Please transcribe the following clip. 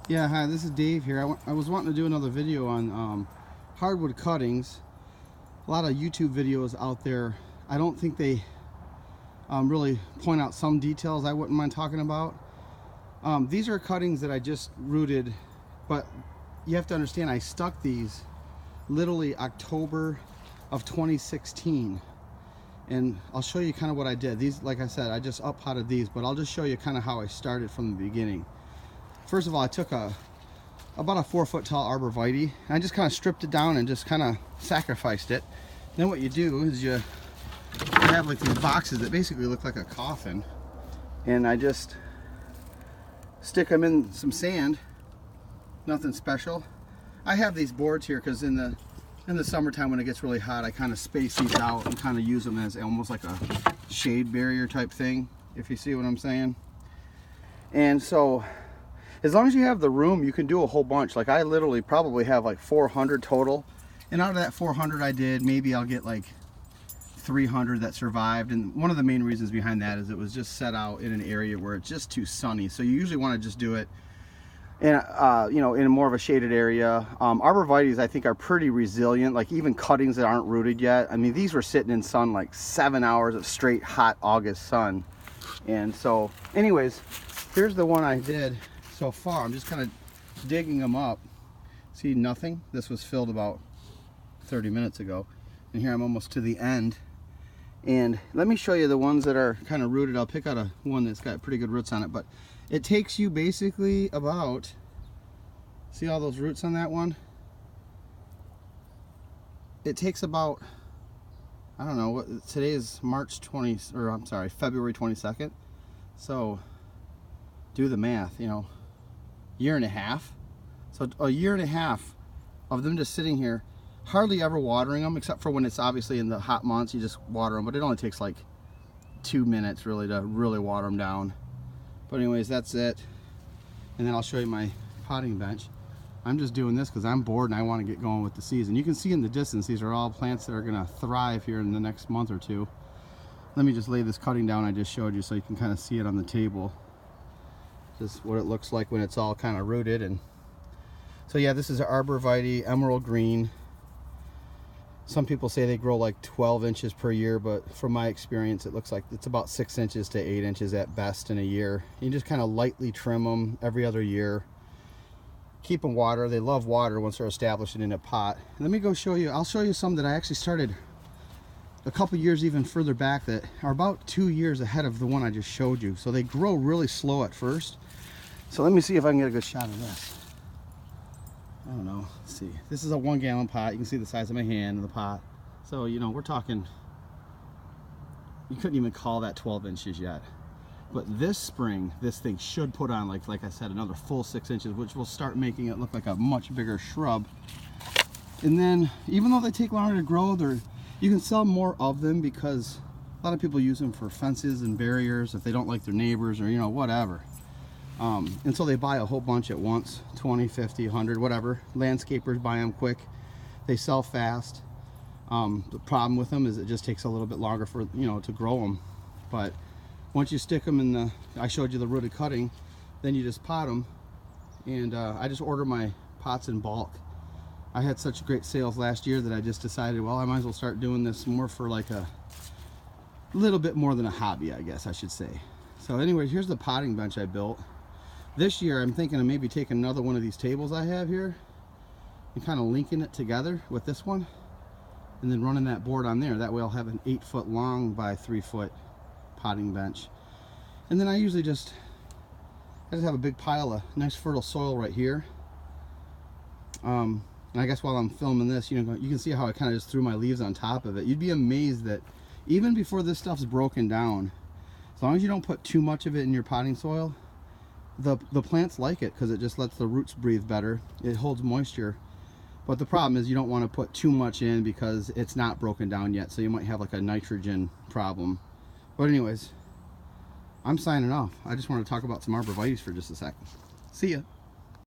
Yeah, hi, this is Dave here. I was wanting to do another video on hardwood cuttings. A lot of YouTube videos out there, I don't think they really point out some details I wouldn't mind talking about. These are cuttings that I just rooted, but you have to understand I stuck these literally October of 2016. And I'll show you kind of what I did. These, like I said, I just up potted these, but I'll just show you kind of how I started from the beginning. First of all, I took about a 4-foot tall Arborvitae, and I just kind of stripped it down and just kind of sacrificed it. Then what you do is you have like these boxes that basically look like a coffin, and I just stick them in some sand. Nothing special. I have these boards here because in the summertime when it gets really hot, I kind of space these out and kind of use them as almost like a shade barrier type thing, if you see what I'm saying. And so as long as you have the room, you can do a whole bunch. Like I literally probably have like 400 total, and out of that 400 I did, maybe I'll get like 300 that survived. And one of the main reasons behind that is it was just set out in an area where it's just too sunny, so you usually want to just do it in you know, in more of a shaded area. Arborvitaes I think are pretty resilient, like even cuttings that aren't rooted yet. I mean, these were sitting in sun like 7 hours of straight hot August sun. And so anyways, here's the one I did so far. I'm just kind of digging them up. See, nothing. This was filled about 30 minutes ago, and here I'm almost to the end. And let me show you the ones that are kind of rooted. I'll pick out one that's got pretty good roots on it, but it takes you basically about, see all those roots on that one? It takes about, I don't know, what today is March 20, or I'm sorry, February 22nd. So do the math, you know, year and a half. So a year and a half of them just sitting here, hardly ever watering them, except for when it's obviously in the hot months, you just water them, but it only takes like 2 minutes really to really water them down. But anyways, that's it. And then I'll show you my potting bench. I'm just doing this because I'm bored and I want to get going with the season. You can see in the distance, these are all plants that are going to thrive here in the next month or two. Let me just lay this cutting down I just showed you so you can kind of see it on the table. Just what it looks like when it's all kind of rooted. And so yeah, this is an Arborvitae emerald green. Some people say they grow like 12 inches per year, but from my experience it looks like it's about 6 inches to 8 inches at best in a year. You just kind of lightly trim them every other year. Keep them water. They love water once they're established in a pot. Let me go show you. I'll show you some that I actually started a couple years even further back that are about 2 years ahead of the one I just showed you. So they grow really slow at first. So let me see if I can get a good shot of this. I don't know. Let's see. This is a 1 gallon pot. You can see the size of my hand in the pot. So, you know, we're talking, you couldn't even call that 12 inches yet. But this spring, this thing should put on, like I said, another full 6 inches, which will start making it look like a much bigger shrub. And then, even though they take longer to grow, you can sell more of them because a lot of people use them for fences and barriers if they don't like their neighbors or, you know, whatever. And so they buy a whole bunch at once, 20, 50, 100, whatever. Landscapers buy them quick. They sell fast. The problem with them is it just takes a little bit longer for, you know, to grow them. But once you stick them in the, I showed you the rooted cutting, then you just pot them. And I just order my pots in bulk. I had such great sales last year that I just decided, well, I might as well start doing this more for like a little bit more than a hobby, I guess I should say. So anyway, here's the potting bench I built. This year I'm thinking of maybe taking another one of these tables I have here and kind of linking it together with this one and then running that board on there. That way I'll have an 8-foot long by 3-foot potting bench. And then I usually just have a big pile of nice fertile soil right here. And I guess while I'm filming this, you know, you can see how I kind of just threw my leaves on top of it. You'd be amazed that even before this stuff's broken down, as long as you don't put too much of it in your potting soil, the plants like it because it just lets the roots breathe better. It holds moisture. But the problem is you don't want to put too much in because it's not broken down yet, so you might have like a nitrogen problem. But anyways, I'm signing off. I just want to talk about some Arborvitaes for just a second. See ya.